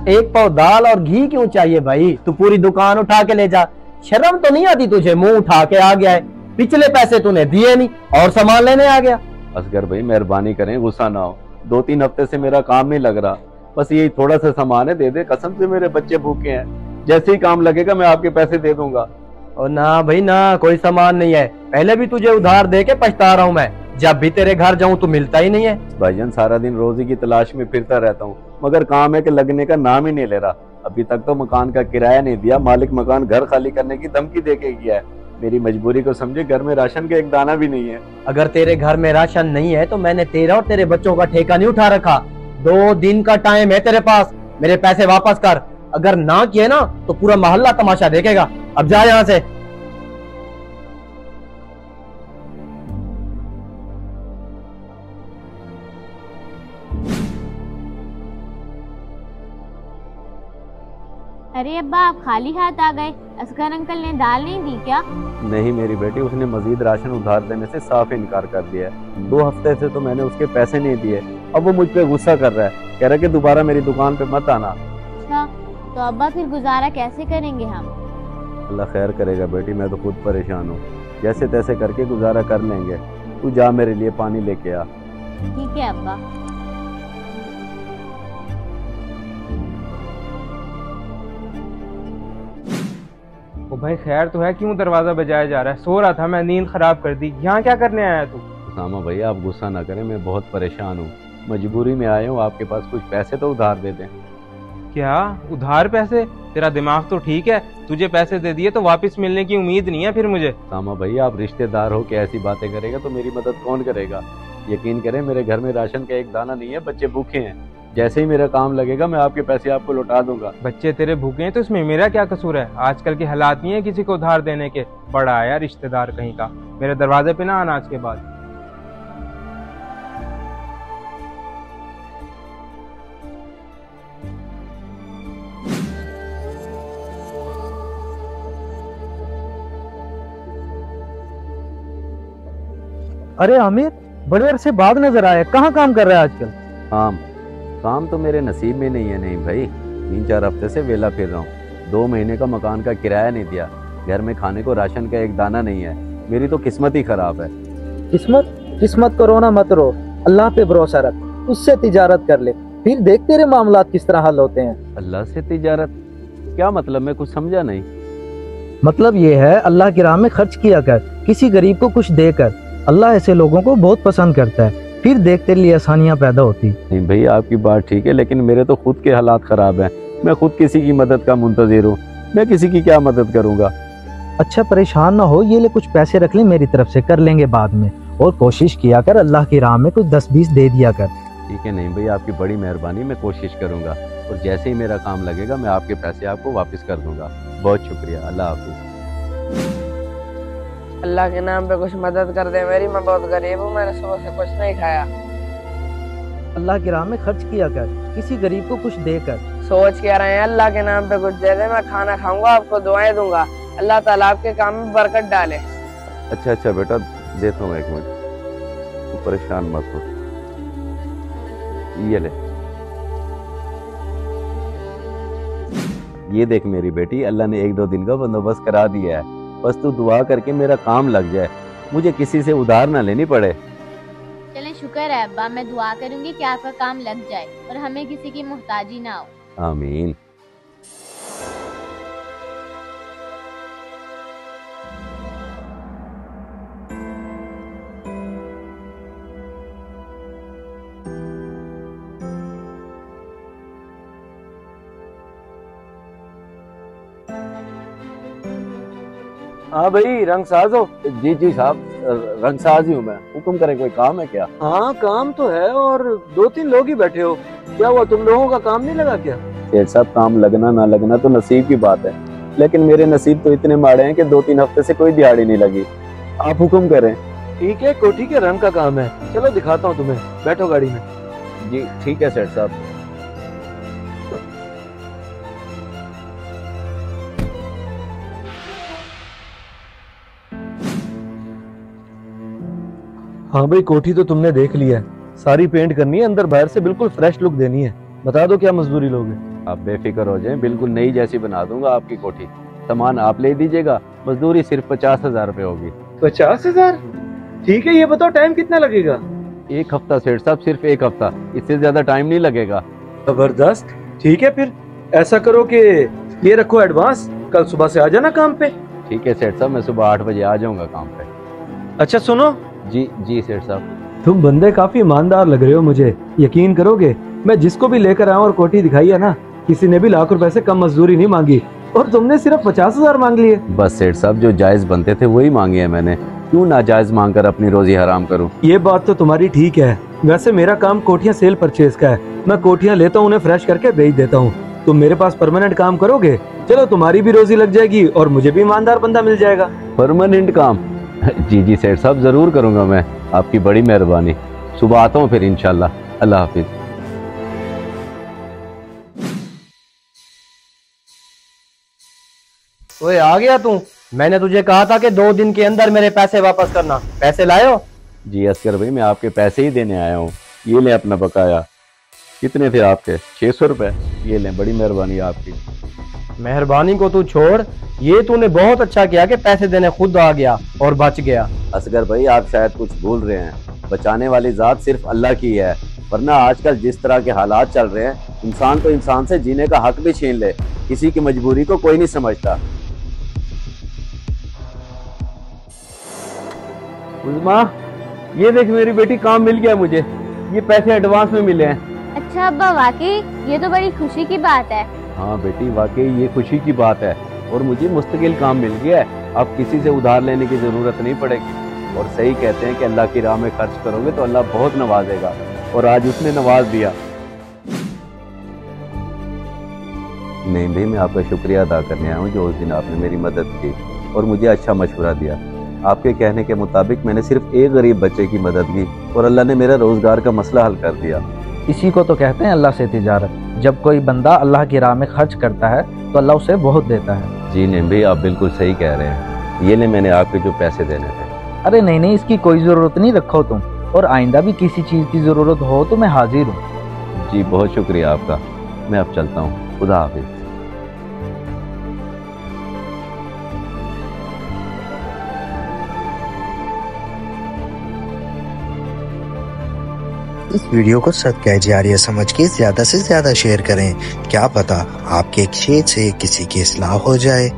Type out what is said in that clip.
एक पाव दाल और घी क्यों चाहिए भाई? तू पूरी दुकान उठा के ले जा। शर्म तो नहीं आती तुझे? मुंह उठा के आ गया है, पिछले पैसे तूने दिए नहीं और सामान लेने आ गया। असगर भाई मेहरबानी करें, गुस्सा ना हो। 2-3 हफ्ते से मेरा काम नहीं लग रहा, बस यही थोड़ा सा सामान है, दे दे। कसम से मेरे बच्चे भूखे हैं, जैसे ही काम लगेगा मैं आपके पैसे दे दूंगा। और ना भाई ना, कोई सामान नहीं है। पहले भी तुझे उधार दे के पछता रहा हूँ मैं। जब भी तेरे घर जाऊं तो मिलता ही नहीं है। भाईजान सारा दिन रोजी की तलाश में फिरता रहता हूँ, मगर काम है कि लगने का नाम ही नहीं ले रहा। अभी तक तो मकान का किराया नहीं दिया, मालिक मकान घर खाली करने की धमकी दे के गया है। मेरी मजबूरी को समझे, घर में राशन का एक दाना भी नहीं है। अगर तेरे घर में राशन नहीं है तो मैंने तेरा और तेरे बच्चों का ठेका नहीं उठा रखा। 2 दिन का टाइम है तेरे पास, मेरे पैसे वापस कर। अगर ना किए ना तो पूरा मोहल्ला तमाशा देखेगा। अब जा यहाँ से। अरे अब्बा, आप खाली हाथ आ गए। असगर अंकल ने दाल नहीं दी क्या? नहीं मेरी बेटी, उसने मजीद राशन उधार देने से साफ इनकार कर दिया है। 2 हफ्ते से तो मैंने उसके पैसे नहीं दिए। अब वो मुझ पे गुस्सा कर रहा है, कह रहा है कि दोबारा मेरी दुकान पे मत आना। अच्छा, तो अब्बा फिर गुजारा कैसे करेंगे हम? अल्लाह खैर करेगा बेटी, मैं तो खुद परेशान हूँ। जैसे तैसे करके गुजारा कर लेंगे। तू जा मेरे लिए पानी लेके आ। ठीक है अब्बा। ओ भाई खैर तो है, क्यों दरवाजा बजाया जा रहा है? सो रहा था मैं, नींद खराब कर दी। यहाँ क्या करने आया तू? उसामा भैया आप गुस्सा ना करें, मैं बहुत परेशान हूँ, मजबूरी में आया हूँ। आपके पास कुछ पैसे तो उधार दे दें। क्या उधार पैसे? तेरा दिमाग तो ठीक है, तुझे पैसे दे दिए तो वापस मिलने की उम्मीद नहीं है फिर मुझे। उसामा भैया आप रिश्तेदार हो के ऐसी बातें करेगा तो मेरी मदद कौन करेगा? यकीन करें मेरे घर में राशन का एक दाना नहीं है, बच्चे भूखे हैं। जैसे ही मेरा काम लगेगा मैं आपके पैसे आपको लौटा दूंगा। बच्चे तेरे भूखे हैं तो इसमें मेरा क्या कसूर है? आजकल के हालात नहीं है किसी को उधार देने के। बड़ा आया रिश्तेदार कहीं का। मेरे दरवाजे पे ना आना आज के बाद। अरे आमिर, बड़े अरसे बाद नजर आया, कहाँ काम कर रहा है आजकल? काम तो मेरे नसीब में नहीं है। नहीं भाई, 3-4 हफ्ते से वेला फिर रहा हूँ। 2 महीने का मकान का किराया नहीं दिया, घर में खाने को राशन का एक दाना नहीं है। मेरी तो किस्मत ही खराब है। किस्मत को रोना मत रो, अल्लाह पे भरोसा रख, उससे तिजारत कर ले, फिर देख तेरे मामलात किस तरह हल होते हैं। अल्लाह से तिजारत? क्या मतलब? मैं कुछ समझा नहीं। मतलब ये है, अल्लाह की राह में खर्च किया कर, किसी गरीब को कुछ देकर। अल्लाह ऐसे लोगों को बहुत पसंद करता है, फिर देख तेरे लिए आसानियां पैदा होती। नहीं भाई आपकी बात ठीक है, लेकिन मेरे तो खुद के हालात खराब हैं। मैं खुद किसी की मदद का मुंतजिर हूँ, मैं किसी की क्या मदद करूँगा? अच्छा परेशान ना हो, ये ले कुछ पैसे रख ले, मेरी तरफ से कर लेंगे बाद में। और कोशिश किया कर, अल्लाह की राह में कुछ 10-20 दे दिया कर। ठीक है नहीं भाई, आपकी बड़ी मेहरबानी, मैं कोशिश करूँगा। और जैसे ही मेरा काम लगेगा मैं आपके पैसे आपको वापस कर दूंगा। बहुत शुक्रिया, अल्लाह हाफिज। अल्लाह के नाम पे कुछ मदद कर दे मेरी, मैं बहुत गरीब हूँ, मैंने सुबह से कुछ नहीं खाया। अल्लाह की राह में खर्च किया कर, किसी गरीब को कुछ देकर। सोच क्या रहे हैं, अल्लाह के नाम पे कुछ दे दे, मैं खाना खाऊंगा, आपको दुआएं दूंगा, अल्लाह ताला आपके काम में बरकत डाले। अच्छा बेटा, देता हूँ 1 मिनट, तू परेशान मत हो। ये ले, ये देख मेरी बेटी, अल्लाह ने 1-2 दिन का बंदोबस्त करा दिया है। बस तू दुआ करके मेरा काम लग जाए, मुझे किसी से उधार ना लेनी पड़े। चलें, शुक्र है अब्बा, मैं दुआ करूंगी कि आपका काम लग जाए और हमें किसी की मोहताजी ना हो। आमीन। हाँ भाई, रंगसाज हो? जी साहब, रंगसाज ही हूँ मैं। हुक्म करें, कोई काम है क्या? हाँ काम तो है, और 2-3 लोग ही बैठे हो। क्या हुआ, तुम लोगों का काम नहीं लगा क्या? सेठ साहब, काम लगना ना लगना तो नसीब की बात है, लेकिन मेरे नसीब तो इतने माड़े हैं कि 2-3 हफ्ते से कोई दिहाड़ी नहीं लगी। आप हुक्म करें। ठीक है, कोठी के रंग का काम है, चलो दिखाता हूँ तुम्हें, बैठो गाड़ी में। जी ठीक है सेठ साहब। हाँ भाई, कोठी तो तुमने देख लिया है, सारी पेंट करनी है, अंदर बाहर से बिल्कुल फ्रेश लुक देनी है। बता दो क्या मजदूरी लोगे? आप बेफिक्र हो जाएं, बिल्कुल नई जैसी बना दूंगा आपकी कोठी। सामान आप ले दीजिएगा, मजदूरी सिर्फ 50,000 रुपए होगी। 50,000? ठीक है, ये बताओ टाइम कितना लगेगा? 1 हफ्ता सेठ साहब, सिर्फ 1 हफ्ता, इससे ज्यादा टाइम नहीं लगेगा। जबरदस्त। ठीक है, फिर ऐसा करो कि ये रखो एडवांस, कल सुबह से आ जाना काम पे। ठीक है सेठ साहब, मैं सुबह 8 बजे आ जाऊंगा काम पे। अच्छा सुनो। जी जी सेठ साहब। तुम बंदे काफी ईमानदार लग रहे हो मुझे। यकीन करोगे, मैं जिसको भी लेकर आया और कोठी दिखाई है ना, किसी ने भी लाख रुपए से कम मजदूरी नहीं मांगी, और तुमने सिर्फ 50,000 मांग लिए। बस सेठ साहब, जो जायज बनते थे वही मांगे हैं मैंने, क्यों नाजायज मांग कर अपनी रोजी हराम करूं। ये बात तो तुम्हारी ठीक है। वैसे मेरा काम कोठियाँ सेल परचेज का है। मैं कोठियाँ लेता हूँ, उन्हें फ्रेश करके बेच देता हूँ। तुम मेरे पास परमानेंट काम करोगे, चलो तुम्हारी भी रोजी लग जाएगी और मुझे भी ईमानदार बंदा मिल जाएगा। परमानेंट काम? जी जी सेठ साहब, जरूर करूंगा मैं, आपकी बड़ी मेहरबानी। सुबह आता हूँ फिर इंशाल्लाह। अल्लाह हाफिज। ओए आ गया तू? मैंने तुझे कहा था कि 2 दिन के अंदर मेरे पैसे वापस करना। पैसे लाए हो? जी असगर भाई, मैं आपके पैसे ही देने आया हूँ। ये लें अपना बकाया। कितने थे आपके? 600 रुपए। ये लें, बड़ी मेहरबानी आपकी। मेहरबानी को तू छोड़, ये तूने बहुत अच्छा किया कि पैसे देने खुद आ गया और बच गया। असगर भाई, आप शायद कुछ भूल रहे हैं, बचाने वाली जात सिर्फ अल्लाह की है। वरना आजकल जिस तरह के हालात चल रहे हैं, इंसान तो इंसान से जीने का हक भी छीन ले। किसी की मजबूरी को कोई नहीं समझता। उज़मा, ये देख मेरी बेटी, काम मिल गया मुझे। ये पैसे एडवांस में मिले हैं। अच्छा अब्बा, वाकई ये तो बड़ी खुशी की बात है। हाँ बेटी, वाकई ये खुशी की बात है। और मुझे मुस्तकिल काम मिल गया है, अब किसी से उधार लेने की जरूरत नहीं पड़ेगी। और सही कहते हैं कि अल्लाह की राह में खर्च करोगे तो अल्लाह बहुत नवाजेगा, और आज उसने नवाज दिया। नहीं भाई, मैं आपका शुक्रिया अदा करने आया हूँ जो उस दिन आपने मेरी मदद की और मुझे अच्छा मशवरा दिया। आपके कहने के मुताबिक मैंने सिर्फ एक गरीब बच्चे की मदद की और अल्लाह ने मेरा रोजगार का मसला हल कर दिया। इसी को तो कहते हैं अल्लाह से तिजारत। जब कोई बंदा अल्लाह की राह में खर्च करता है तो अल्लाह उसे बहुत देता है। जी नहीं भाई, आप बिल्कुल सही कह रहे हैं। ये ले, मैंने आपके जो पैसे देने थे। अरे नहीं नहीं, इसकी कोई जरूरत नहीं, रखो तुम। और आइंदा भी किसी चीज की जरूरत हो तो मैं हाजिर हूँ। जी बहुत शुक्रिया आपका। मैं अब चलता हूँ। खुदा हाफिज। इस वीडियो को सदका जारिया समझ के ज्यादा से ज्यादा शेयर करें। क्या पता आपके एक शेयर से किसी की इस्लाह हो जाए।